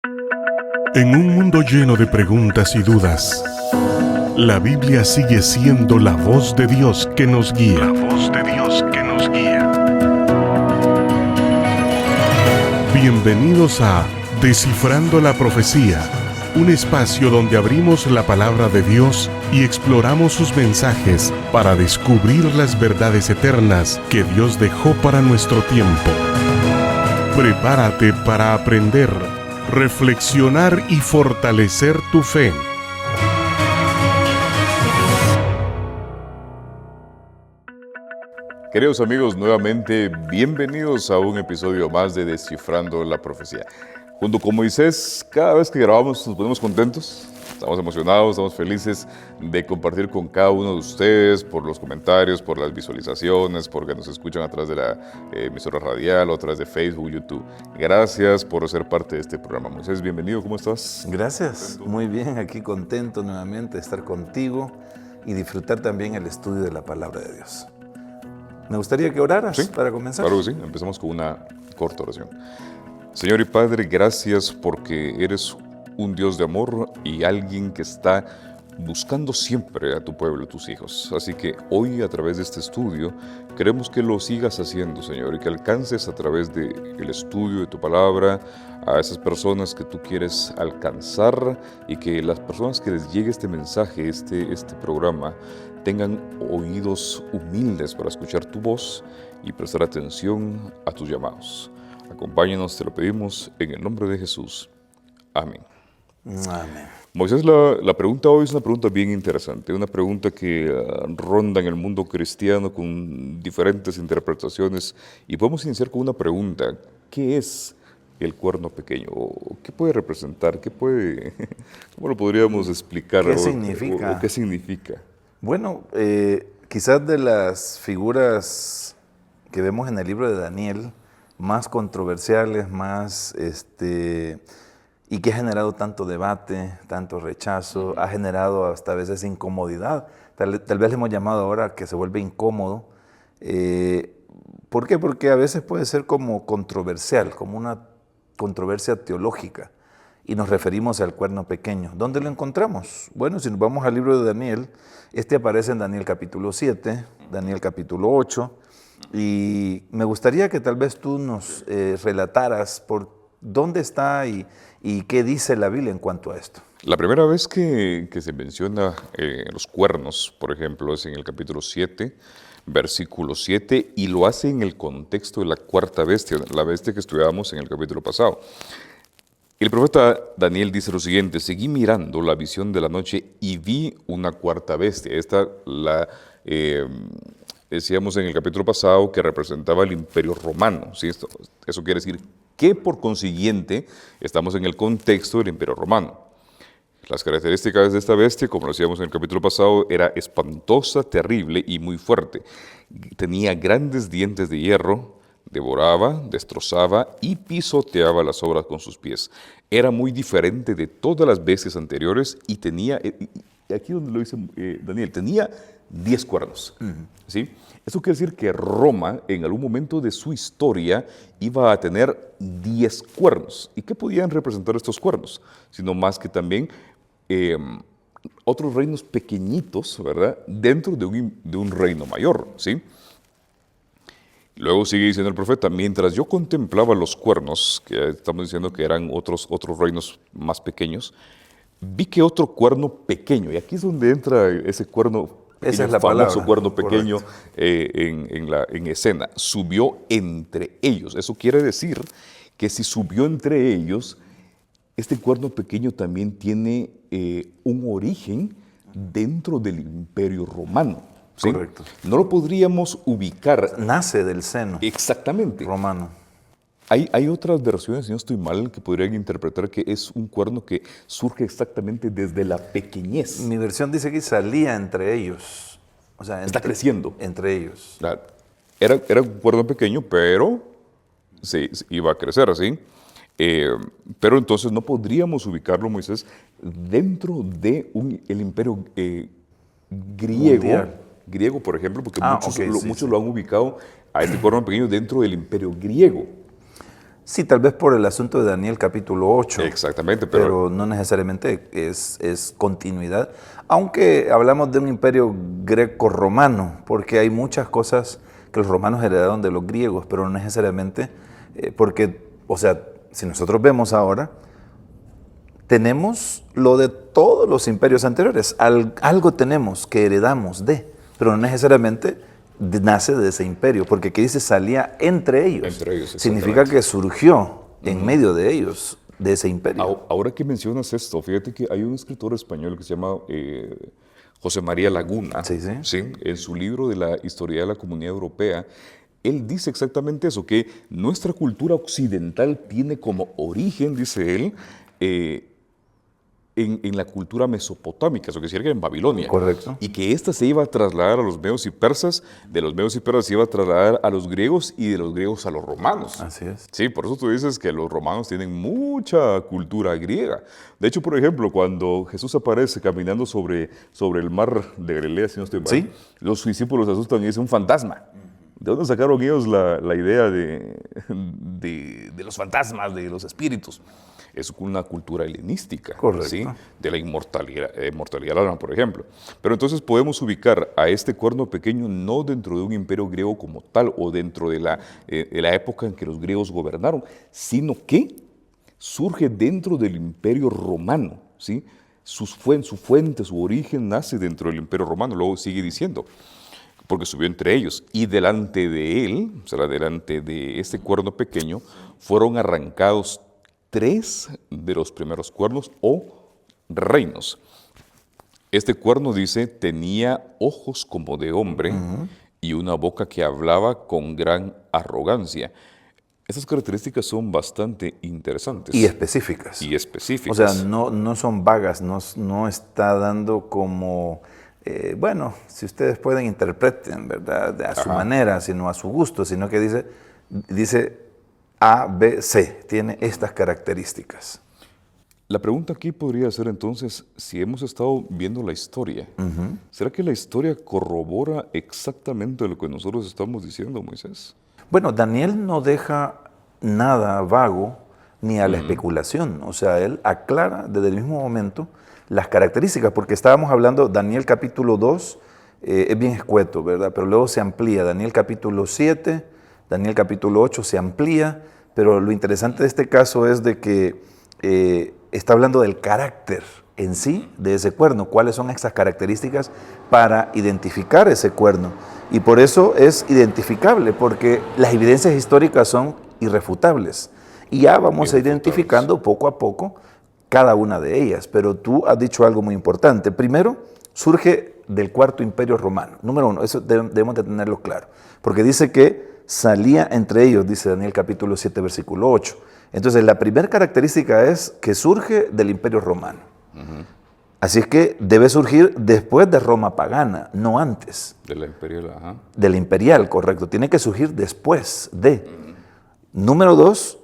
En un mundo lleno de preguntas y dudas, la Biblia sigue siendo la voz de Dios que nos guía. La voz de Dios que nos guía. Bienvenidos a Descifrando la Profecía, un espacio donde abrimos la palabra de Dios y exploramos sus mensajes para descubrir las verdades eternas que Dios dejó para nuestro tiempo. Prepárate para aprender, reflexionar y fortalecer tu fe. Queridos amigos, nuevamente bienvenidos a un episodio más de Descifrando la Profecía. Junto con Moisés, cada vez que grabamos nos ponemos contentos, estamos emocionados, estamos felices de compartir con cada uno de ustedes por los comentarios, por las visualizaciones, porque nos escuchan a través de la emisora radial o a través de Facebook, YouTube. Gracias por ser parte de este programa. Moisés, bienvenido, ¿cómo estás? Gracias, muy bien, aquí contento nuevamente de estar contigo y disfrutar también el estudio de la palabra de Dios. Me gustaría que oraras para comenzar. Claro que sí, empezamos con una corta oración. Señor y Padre, gracias porque eres un Dios de amor y alguien que está buscando siempre a tu pueblo, a tus hijos. Así que hoy, a través de este estudio, queremos que lo sigas haciendo, Señor, y que alcances a través del estudio de tu palabra a esas personas que tú quieres alcanzar y que las personas que les llegue este mensaje, este programa, tengan oídos humildes para escuchar tu voz y prestar atención a tus llamados. Acompáñanos, te lo pedimos, en el nombre de Jesús. Amén. Amén. Moisés, la pregunta hoy es una pregunta bien interesante, una pregunta que ronda en el mundo cristiano con diferentes interpretaciones, y podemos iniciar con una pregunta: ¿qué es el cuerno pequeño? ¿Qué puede representar? ¿Cómo lo podríamos explicar? ¿Qué significa? ¿Qué significa? Bueno, quizás de las figuras que vemos en el libro de Daniel, más controversiales, y que ha generado tanto debate, tanto rechazo, ha generado hasta a veces incomodidad. Tal vez le hemos llamado ahora que se vuelve incómodo. ¿Por qué? Porque a veces puede ser como controversial, como una controversia teológica. Y nos referimos al cuerno pequeño. ¿Dónde lo encontramos? Bueno, si nos vamos al libro de Daniel, aparece en Daniel capítulo 7, Daniel capítulo 8, y me gustaría que tal vez tú nos relataras por dónde está y qué dice la Biblia en cuanto a esto. La primera vez que se menciona los cuernos, por ejemplo, es en el capítulo 7, versículo 7, y lo hace en el contexto de la cuarta bestia, la bestia que estudiábamos en el capítulo pasado. El profeta Daniel dice lo siguiente: seguí mirando la visión de la noche y vi una cuarta bestia. Esta la decíamos en el capítulo pasado que representaba el Imperio Romano. ¿Sí? Eso quiere decir que por consiguiente estamos en el contexto del Imperio Romano. Las características de esta bestia, como lo decíamos en el capítulo pasado, era espantosa, terrible y muy fuerte. Tenía grandes dientes de hierro, devoraba, destrozaba y pisoteaba las obras con sus pies. Era muy diferente de todas las bestias anteriores y tenía, aquí donde lo dice Daniel, tenía 10 cuernos. ¿Sí? Eso quiere decir que Roma, en algún momento de su historia, iba a tener 10 cuernos. ¿Y qué podían representar estos cuernos? Sino más que también otros reinos pequeñitos, ¿verdad?, dentro de un reino mayor, ¿sí? Luego sigue diciendo el profeta: mientras yo contemplaba los cuernos, que estamos diciendo que eran otros reinos más pequeños, vi que otro cuerno pequeño, y aquí es donde entra ese cuerno pequeño, esa es la famoso palabra, cuerno pequeño en escena, subió entre ellos. Eso quiere decir que si subió entre ellos, este cuerno pequeño también tiene un origen dentro del Imperio Romano. ¿Sí? Correcto. No lo podríamos ubicar. Nace del seno. Exactamente. Romano. Hay otras versiones, si no estoy mal, que podrían interpretar que es un cuerno que surge exactamente desde la pequeñez. Mi versión dice que salía entre ellos. O sea, está creciendo. Entre ellos. Era un cuerno pequeño, pero se iba a crecer, ¿sí? Pero entonces no podríamos ubicarlo, Moisés, dentro de el imperio griego. Mundial. Griego, por ejemplo, porque muchos lo han ubicado a este cuerno pequeño dentro del imperio griego. Sí, tal vez por el asunto de Daniel capítulo 8. Exactamente, Pero no necesariamente es continuidad. Aunque hablamos de un imperio greco-romano, porque hay muchas cosas que los romanos heredaron de los griegos, pero no necesariamente porque, o sea, si nosotros vemos ahora, tenemos lo de todos los imperios anteriores. Algo tenemos que heredamos de, pero no necesariamente nace de ese imperio, porque aquí dice salía entre ellos. Entre ellos, significa que surgió en medio de ellos, de ese imperio. Ahora que mencionas esto, fíjate que hay un escritor español que se llama José María Laguna, Sí, sí. ¿sí? En su libro de la Historia de la Comunidad Europea, él dice exactamente eso, que nuestra cultura occidental tiene como origen, dice él, en la cultura mesopotámica, eso que decir que en Babilonia. Correcto. Y que ésta se iba a trasladar a los medos y persas, de los medos y persas se iba a trasladar a los griegos y de los griegos a los romanos. Así es. Sí, por eso tú dices que los romanos tienen mucha cultura griega. De hecho, por ejemplo, cuando Jesús aparece caminando sobre el mar de Galilea, si no estoy mal, Sí. los discípulos se asustan y dicen un fantasma. ¿De dónde sacaron ellos la idea de los fantasmas, de los espíritus? Es una cultura helenística, Correcto. ¿sí? De la inmortalidad alma, por ejemplo. Pero entonces podemos ubicar a este cuerno pequeño no dentro de un imperio griego como tal o dentro de la época en que los griegos gobernaron, sino que surge dentro del imperio romano, ¿sí? Su fuente, su origen nace dentro del imperio romano, luego sigue diciendo, porque subió entre ellos, y delante de él, o sea, delante de este cuerno pequeño, fueron arrancados 3 de los primeros cuernos o reinos. Este cuerno, dice, tenía ojos como de hombre y una boca que hablaba con gran arrogancia. Estas características son bastante interesantes. Y específicas. Y específicas. O sea, no son vagas, no está dando como, bueno, si ustedes pueden interpreten, ¿verdad? A su manera, sino a su gusto, sino que dice A, B, C, tiene estas características. La pregunta aquí podría ser entonces, si hemos estado viendo la historia, ¿será que la historia corrobora exactamente lo que nosotros estamos diciendo, Moisés? Bueno, Daniel no deja nada vago ni a la especulación. O sea, él aclara desde el mismo momento las características, porque estábamos hablando, Daniel capítulo 2 es bien escueto, ¿verdad? Pero luego se amplía, Daniel capítulo 7, Daniel capítulo 8 se amplía, pero lo interesante de este caso es de que está hablando del carácter en sí de ese cuerno, cuáles son esas características para identificar ese cuerno. Y por eso es identificable, porque las evidencias históricas son irrefutables. Y ya vamos a ir identificando poco a poco cada una de ellas. Pero tú has dicho algo muy importante. Primero, surge del Cuarto Imperio Romano. Número 1, eso debemos de tenerlo claro. Porque dice que salía entre ellos, dice Daniel capítulo 7, versículo 8. Entonces, la primera característica es que surge del Imperio Romano. Así es que debe surgir después de Roma pagana, no antes. De la imperial, ajá. De la imperial, correcto. Tiene que surgir después de. Número 2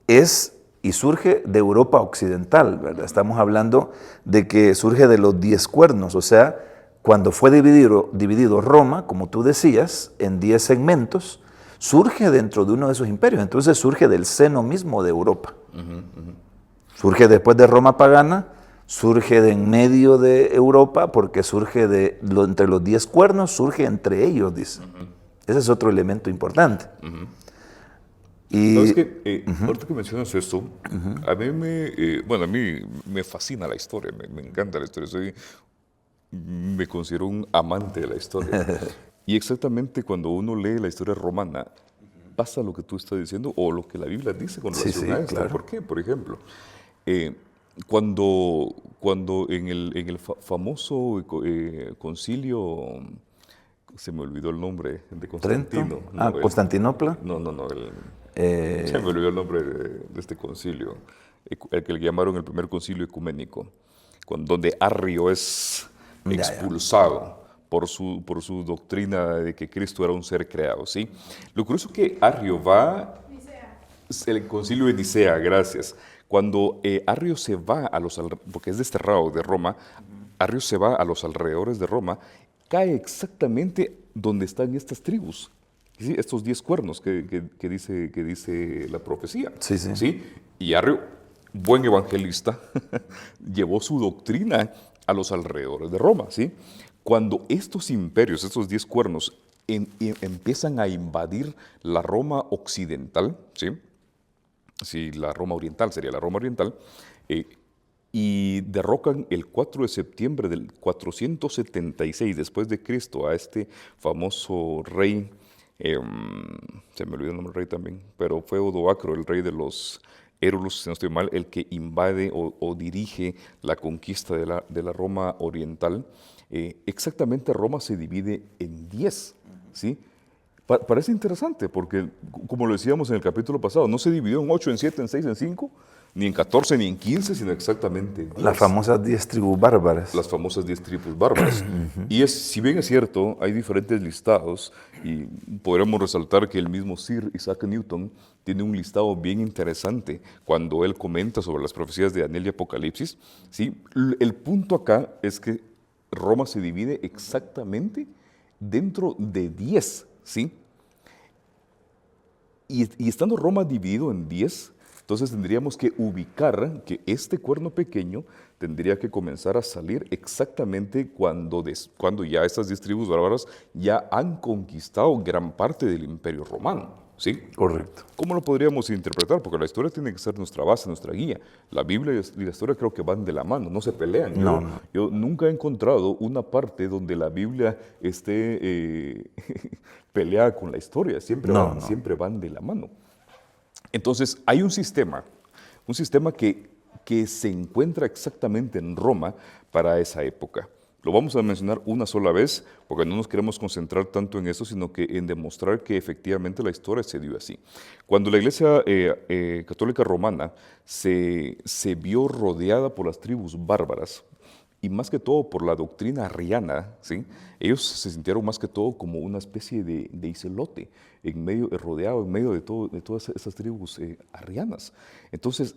es y surge de Europa occidental, ¿verdad? Estamos hablando de que surge de los 10 cuernos, o sea, cuando fue dividido Roma, como tú decías, en 10 segmentos, surge dentro de uno de esos imperios. Entonces surge del seno mismo de Europa. Surge después de Roma pagana, surge de en medio de Europa, porque surge entre los 10 cuernos, surge entre ellos, dice. Ese es otro elemento importante. Y, ¿sabes qué? Ahorita que mencionas esto, a mí me fascina la historia, me encanta la historia. Me considero un amante de la historia. Y exactamente cuando uno lee la historia romana, pasa lo que tú estás diciendo o lo que la Biblia dice con relación a esto. Claro. ¿Por qué? Por ejemplo, cuando en el famoso concilio, se me olvidó el nombre, de Constantino. ¿Trento? ¿Constantinopla? No. Se me olvidó el nombre de este concilio, el que le llamaron el primer concilio ecuménico, donde Arrio es expulsado por su doctrina de que Cristo era un ser creado, ¿sí? Lo curioso es que Arrio va... El concilio de Nicea, gracias. Cuando Arrio se va porque es desterrado de Roma, Arrio se va a los alrededores de Roma, cae exactamente donde están estas tribus, Sí, estos 10 cuernos que dice la profecía. Sí, sí. ¿Sí? Y Arrio, buen evangelista, llevó su doctrina a los alrededores de Roma. ¿Sí? Cuando estos imperios, estos 10 cuernos, empiezan a invadir la Roma occidental, ¿sí? Sí, la Roma oriental sería la Roma oriental, y derrocan el 4 de septiembre del 476 después de Cristo a este famoso rey, se me olvidó el nombre del rey también, pero fue Odoacro, el rey de los Érulos, si no estoy mal, el que invade o dirige la conquista de la Roma oriental. Exactamente Roma se divide en 10, ¿sí? Parece interesante porque, como lo decíamos en el capítulo pasado, no se dividió en 8, en 7, en 6, en 5, ni en 14, ni en 15, sino exactamente en 10. Las famosas 10 tribus bárbaras. Las famosas 10 tribus bárbaras. Y si bien es cierto, hay diferentes listados, y podríamos resaltar que el mismo Sir Isaac Newton tiene un listado bien interesante cuando él comenta sobre las profecías de Daniel y Apocalipsis. ¿Sí? El punto acá es que Roma se divide exactamente dentro de 10, ¿sí? Y estando Roma dividido en 10, entonces tendríamos que ubicar que este cuerno pequeño tendría que comenzar a salir exactamente cuando ya estas 10 tribus bárbaras ya han conquistado gran parte del Imperio Romano. ¿Sí? Correcto. ¿Cómo lo podríamos interpretar? Porque la historia tiene que ser nuestra base, nuestra guía. La Biblia y la historia creo que van de la mano, no se pelean. Yo nunca he encontrado una parte donde la Biblia esté peleada con la historia. Siempre van de la mano. Entonces, hay un sistema que se encuentra exactamente en Roma para esa época. Lo vamos a mencionar una sola vez, porque no nos queremos concentrar tanto en eso, sino que en demostrar que efectivamente la historia se dio así. Cuando la Iglesia Católica Romana se vio rodeada por las tribus bárbaras, y más que todo por la doctrina arriana, ¿sí? Ellos se sintieron más que todo como una especie de islote, rodeado en medio de todas esas tribus arrianas. Entonces,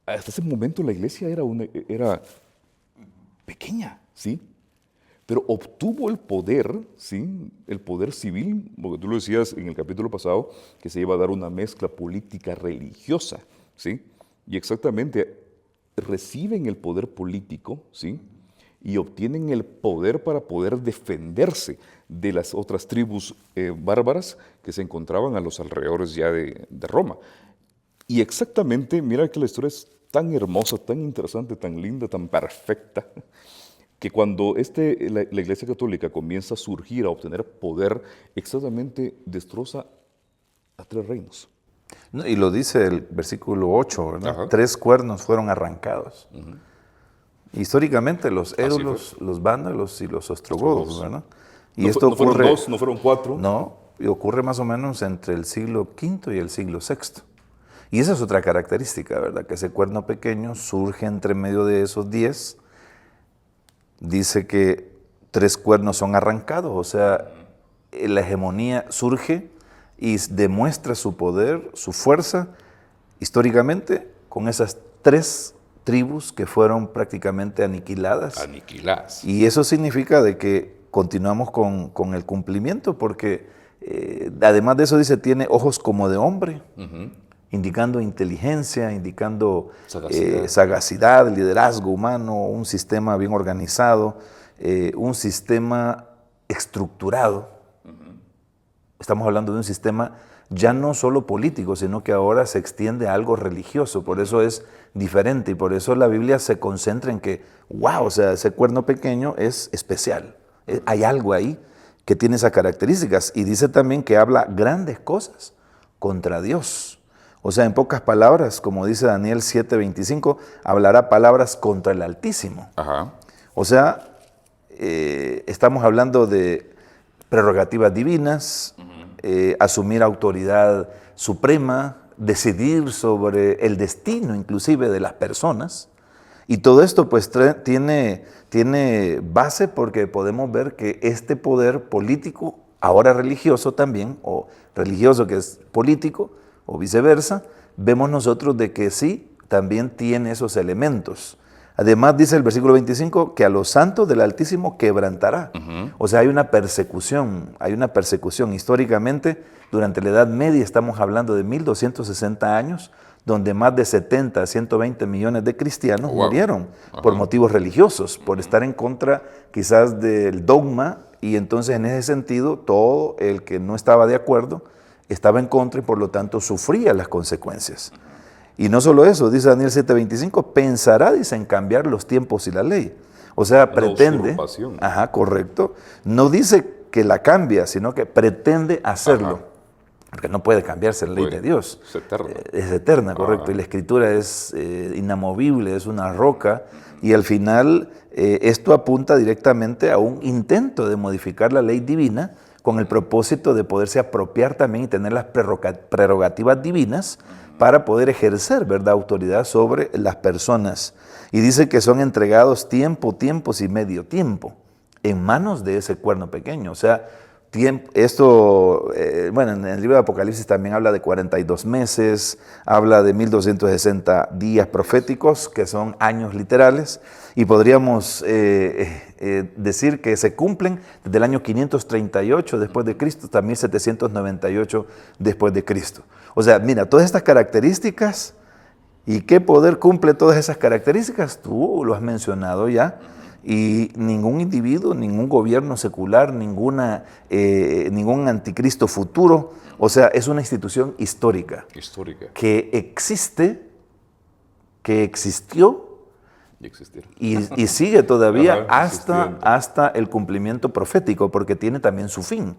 hasta ese momento la Iglesia era pequeña, ¿sí? Pero obtuvo el poder, ¿sí? El poder civil, porque tú lo decías en el capítulo pasado, que se iba a dar una mezcla política religiosa, ¿sí? Y exactamente reciben el poder político, ¿sí? Y obtienen el poder para poder defenderse de las otras tribus bárbaras que se encontraban a los alrededores ya de Roma. Y exactamente, mira que la historia es tan hermosa, tan interesante, tan linda, tan perfecta, que cuando la Iglesia Católica comienza a surgir, a obtener poder, exactamente destroza a 3 reinos. No, y lo dice el versículo 8, ¿verdad? Ajá. 3 cuernos fueron arrancados. Históricamente los érulos, los vándalos y los ostrogodos, ¿verdad? Y esto no fueron 2, no fueron 4. No, y ocurre más o menos entre el siglo V y el siglo VI. Y esa es otra característica, ¿verdad? Que ese cuerno pequeño surge entre medio de esos 10. Dice que 3 cuernos son arrancados, o sea, la hegemonía surge y demuestra su poder, su fuerza, históricamente, con esas 3 tribus que fueron prácticamente aniquiladas. Y eso significa de que continuamos con el cumplimiento, porque además de eso dice, tiene ojos como de hombre, indicando inteligencia, indicando sagacidad, liderazgo humano, un sistema bien organizado, un sistema estructurado. Estamos hablando de un sistema ya no solo político, sino que ahora se extiende a algo religioso, por eso es diferente y por eso la Biblia se concentra en que, wow, o sea, ese cuerno pequeño es especial, hay algo ahí que tiene esas características y dice también que habla grandes cosas contra Dios. O sea, en pocas palabras, como dice Daniel 7:25, hablará palabras contra el Altísimo. Ajá. O sea, estamos hablando de prerrogativas divinas, asumir autoridad suprema, decidir sobre el destino inclusive de las personas. Y todo esto pues tiene base porque podemos ver que este poder político, ahora religioso también, o religioso que es político, o viceversa, vemos nosotros de que sí, también tiene esos elementos. Además dice el versículo 25 que a los santos del Altísimo quebrantará. O sea, hay una persecución. Históricamente, durante la Edad Media estamos hablando de 1260 años, donde más de 70 a 120 millones de cristianos murieron por motivos religiosos, por estar en contra quizás del dogma, y entonces en ese sentido todo el que no estaba de acuerdo estaba en contra y por lo tanto sufría las consecuencias. Y no solo eso, dice Daniel 7:25, pensará, dice, en cambiar los tiempos y la ley. O sea, pretende, correcto, no dice que la cambia, sino que pretende hacerlo. Porque no puede cambiarse la ley de Dios. Es eterna. Es eterna, correcto. Y la Escritura es inamovible, es una roca. Y al final esto apunta directamente a un intento de modificar la ley divina con el propósito de poderse apropiar también y tener las prerrogativas divinas para poder ejercer, ¿verdad?, autoridad sobre las personas. Y dice que son entregados tiempos y medio tiempo en manos de ese cuerno pequeño. O sea, esto, en el libro de Apocalipsis también habla de 42 meses, habla de 1260 días proféticos, que son años literales, y podríamos decir que se cumplen desde el año 538 después de Cristo hasta 1798 después de Cristo. O sea, mira, todas estas características, ¿y qué poder cumple todas esas características? Tú lo has mencionado ya. Y ningún individuo, ningún gobierno secular, ningún anticristo futuro, o sea, es una institución histórica. Que existe, que existió y sigue todavía hasta el cumplimiento profético, porque tiene también su fin.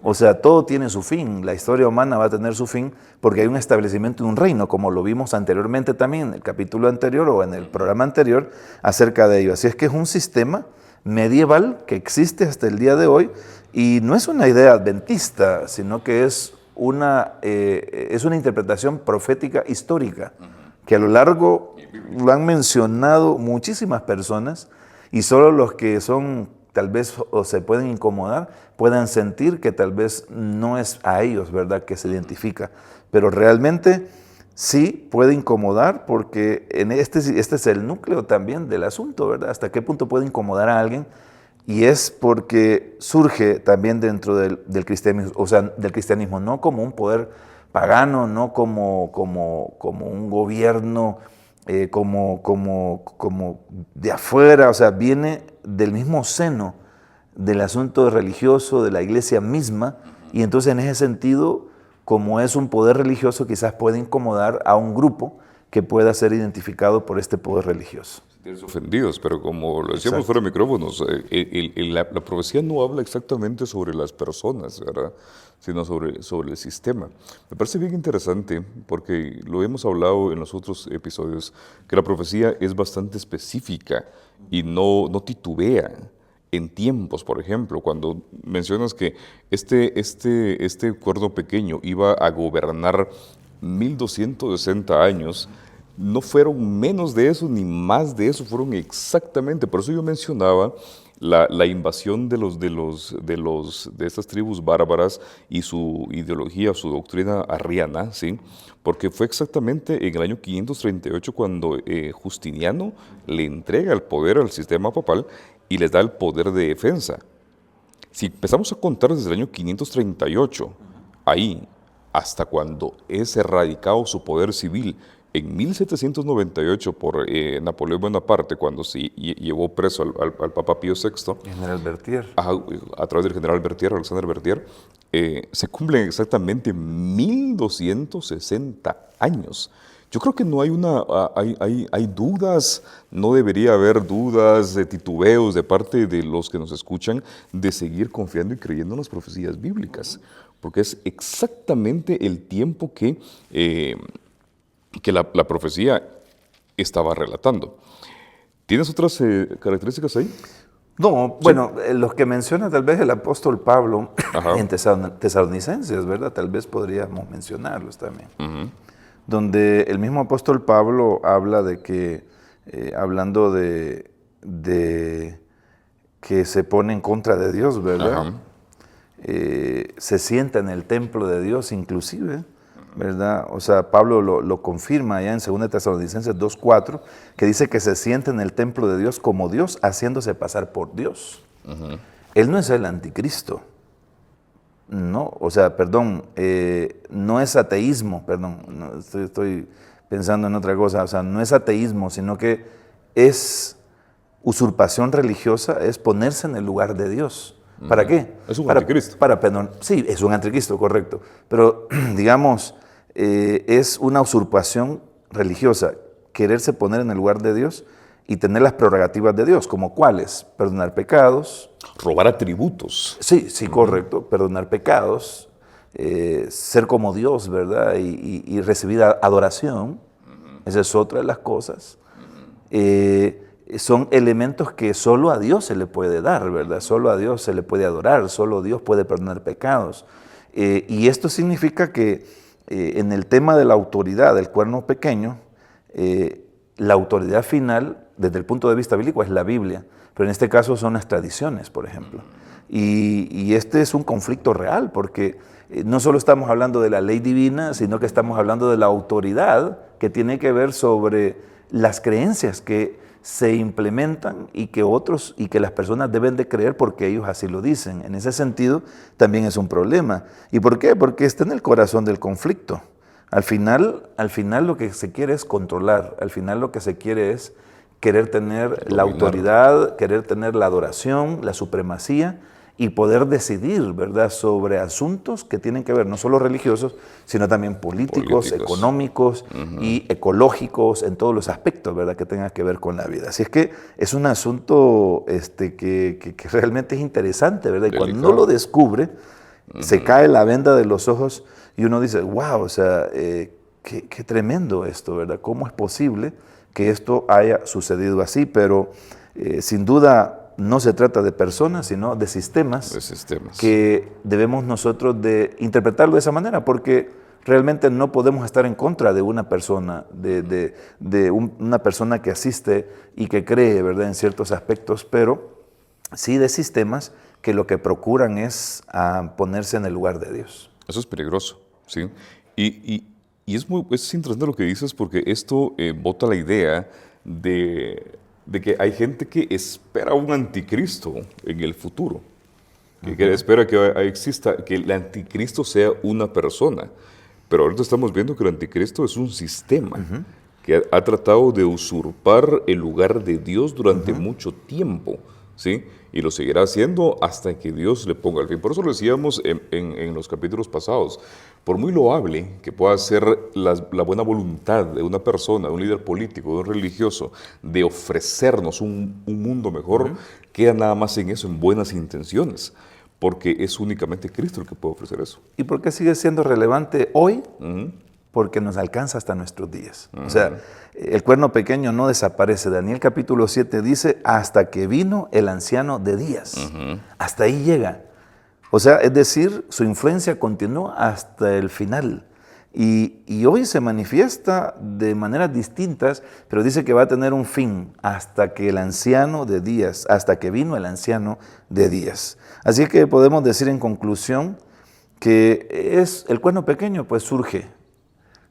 O sea, todo tiene su fin. La historia humana va a tener su fin porque hay un establecimiento de un reino, como lo vimos anteriormente también en el capítulo anterior o en el programa anterior acerca de ello. Así es que es un sistema medieval que existe hasta el día de hoy y no es una idea adventista, sino que es una interpretación profética histórica que a lo largo lo han mencionado muchísimas personas y solo los que son tal vez o se pueden incomodar puedan sentir que tal vez no es a ellos, ¿verdad?, que se identifica. Pero realmente sí puede incomodar porque este es el núcleo también del asunto, ¿verdad? ¿Hasta qué punto puede incomodar a alguien? Y es porque surge también dentro del cristianismo, o sea, del cristianismo, no como un poder pagano, no como un gobierno como de afuera, o sea, viene del mismo seno del asunto religioso, de la iglesia misma, y entonces en ese sentido, como es un poder religioso, quizás puede incomodar a un grupo que pueda ser identificado por este poder religioso. Ofendidos, pero como lo decíamos fuera de micrófonos, la profecía no habla exactamente sobre las personas, ¿verdad?, sino sobre el sistema. Me parece bien interesante, porque lo hemos hablado en los otros episodios, que la profecía es bastante específica y no titubea en tiempos. Por ejemplo, cuando mencionas que este cuerno pequeño iba a gobernar 1260 años, no fueron menos de eso ni más de eso, fueron exactamente. Por eso yo mencionaba la invasión de estas tribus bárbaras y su ideología, su doctrina arriana, ¿sí? Porque fue exactamente en el año 538 cuando Justiniano le entrega el poder al sistema papal y les da el poder de defensa. Si empezamos a contar desde el año 538, ahí, hasta cuando es erradicado su poder civil, en 1798 por Napoleón Bonaparte, cuando se llevó preso al Papa Pío VI, General Berthier. A través del general Berthier, Alexander Berthier, se cumplen exactamente 1260 años. Yo creo que no hay dudas, no debería haber dudas, de titubeos de parte de los que nos escuchan de seguir confiando y creyendo en las profecías bíblicas, porque es exactamente el tiempo que la profecía estaba relatando. ¿Tienes otras características ahí? No, bueno, los que menciona tal vez el apóstol Pablo en Tesalonicenses, ¿verdad? Tal vez podríamos mencionarlos también. Donde el mismo apóstol Pablo habla de que, hablando de que se pone en contra de Dios, ¿verdad? Se sienta en el templo de Dios inclusive, ¿verdad? O sea, Pablo lo confirma allá en 2 Tesalonicenses 2:4, que dice que se siente en el templo de Dios como Dios, haciéndose pasar por Dios. Él no es el anticristo. No, o sea, perdón, no es ateísmo, perdón, no, estoy pensando en otra cosa, o sea, no es ateísmo, sino que es usurpación religiosa, es ponerse en el lugar de Dios. ¿Para qué? Es un anticristo. Sí, es un anticristo, correcto, pero digamos, es una usurpación religiosa, quererse poner en el lugar de Dios y tener las prerrogativas de Dios, como cuáles, perdonar pecados. Robar atributos. Sí, correcto, perdonar pecados, ser como Dios, ¿verdad? Y recibir adoración, esa es otra de las cosas. Son elementos que solo a Dios se le puede dar, ¿verdad? Solo a Dios se le puede adorar, solo Dios puede perdonar pecados. Y esto significa que en el tema de la autoridad del cuerno pequeño, la autoridad final, desde el punto de vista bíblico, es la Biblia, pero en este caso son las tradiciones, por ejemplo. Y este es un conflicto real, porque no solo estamos hablando de la ley divina, sino que estamos hablando de la autoridad que tiene que ver sobre las creencias que se implementan y que otros y que las personas deben de creer porque ellos así lo dicen. En ese sentido, también es un problema. ¿Y por qué? Porque está en el corazón del conflicto. Al final lo que se quiere es controlar, al final lo que se quiere es querer tener la autoridad, querer tener la adoración, la supremacía y poder decidir, ¿verdad?, sobre asuntos que tienen que ver no solo religiosos, sino también políticos. Económicos y ecológicos, en todos los aspectos, ¿verdad?, que tengan que ver con la vida. Así es que es un asunto que realmente es interesante, ¿verdad? Y cuando uno lo descubre, se cae la venda de los ojos y uno dice, wow, o sea, qué tremendo esto, ¿verdad? ¿Cómo es posible que esto haya sucedido así? Pero sin duda no se trata de personas, sino de sistemas, que debemos nosotros de interpretarlo de esa manera, porque realmente no podemos estar en contra de una persona, una persona que asiste y que cree, ¿verdad?, en ciertos aspectos, pero sí de sistemas que lo que procuran es ponerse en el lugar de Dios. Eso es peligroso, ¿sí? Y es interesante lo que dices, porque esto bota la idea de que hay gente que espera un anticristo en el futuro, que espera que exista, que el anticristo sea una persona. Pero ahorita estamos viendo que el anticristo es un sistema que ha tratado de usurpar el lugar de Dios durante mucho tiempo, ¿sí? Y lo seguirá haciendo hasta que Dios le ponga el fin. Por eso lo decíamos en los capítulos pasados. Por muy loable que pueda ser la buena voluntad de una persona, de un líder político, de un religioso, de ofrecernos un mundo mejor, queda nada más en eso, en buenas intenciones, porque es únicamente Cristo el que puede ofrecer eso. ¿Y por qué sigue siendo relevante hoy? Porque nos alcanza hasta nuestros días. O sea, el cuerno pequeño no desaparece. Daniel capítulo 7 dice, hasta que vino el anciano de días. Hasta ahí llega. O sea, es decir, su influencia continúa hasta el final. Y hoy se manifiesta de maneras distintas, pero dice que va a tener un fin hasta que el anciano de días, hasta que vino el anciano de días. Así que podemos decir en conclusión que el cuerno pequeño pues surge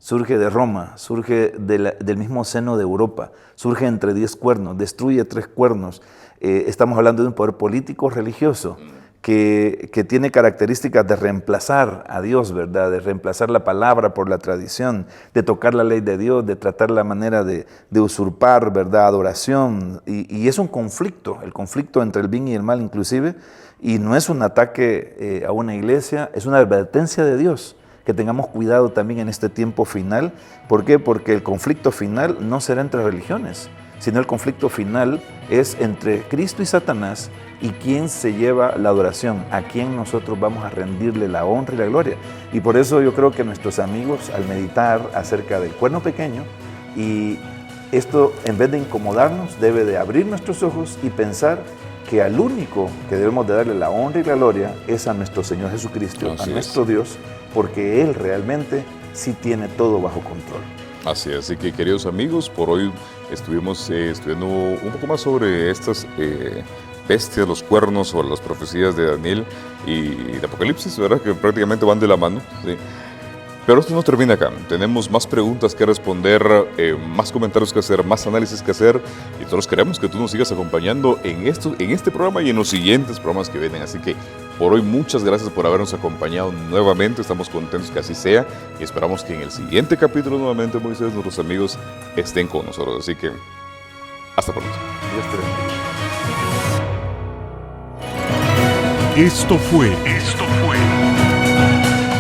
de Roma, surge del mismo seno de Europa, surge entre 10 cuernos, destruye 3 cuernos. Estamos hablando de un poder político religioso que tiene características de reemplazar a Dios, ¿verdad? De reemplazar la palabra por la tradición, de tocar la ley de Dios, de tratar la manera de usurpar, ¿verdad?, adoración. Y es un conflicto, el conflicto entre el bien y el mal inclusive, y no es un ataque a una iglesia, es una advertencia de Dios, que tengamos cuidado también en este tiempo final. ¿Por qué? Porque el conflicto final no será entre religiones, sino el conflicto final es entre Cristo y Satanás, y quién se lleva la adoración, a quién nosotros vamos a rendirle la honra y la gloria. Y por eso yo creo que nuestros amigos, al meditar acerca del cuerno pequeño, y esto en vez de incomodarnos, debe de abrir nuestros ojos y pensar que al único que debemos de darle la honra y la gloria es a nuestro Señor Jesucristo, a nuestro Dios, porque Él realmente sí tiene todo bajo control. Así que, queridos amigos, por hoy estuvimos estudiando un poco más sobre estas bestias, los cuernos, o las profecías de Daniel y de Apocalipsis, ¿verdad?, que prácticamente van de la mano, ¿sí? Pero esto no termina acá. Tenemos más preguntas que responder, más comentarios que hacer, más análisis que hacer. Y todos queremos que tú nos sigas acompañando en este programa y en los siguientes programas que vienen. Así que por hoy muchas gracias por habernos acompañado nuevamente. Estamos contentos que así sea. Y esperamos que en el siguiente capítulo nuevamente, Moisés, nuestros amigos estén con nosotros. Así que hasta pronto. Dios te bendiga. Esto fue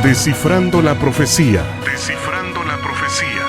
Descifrando la Profecía. Descifrando la Profecía.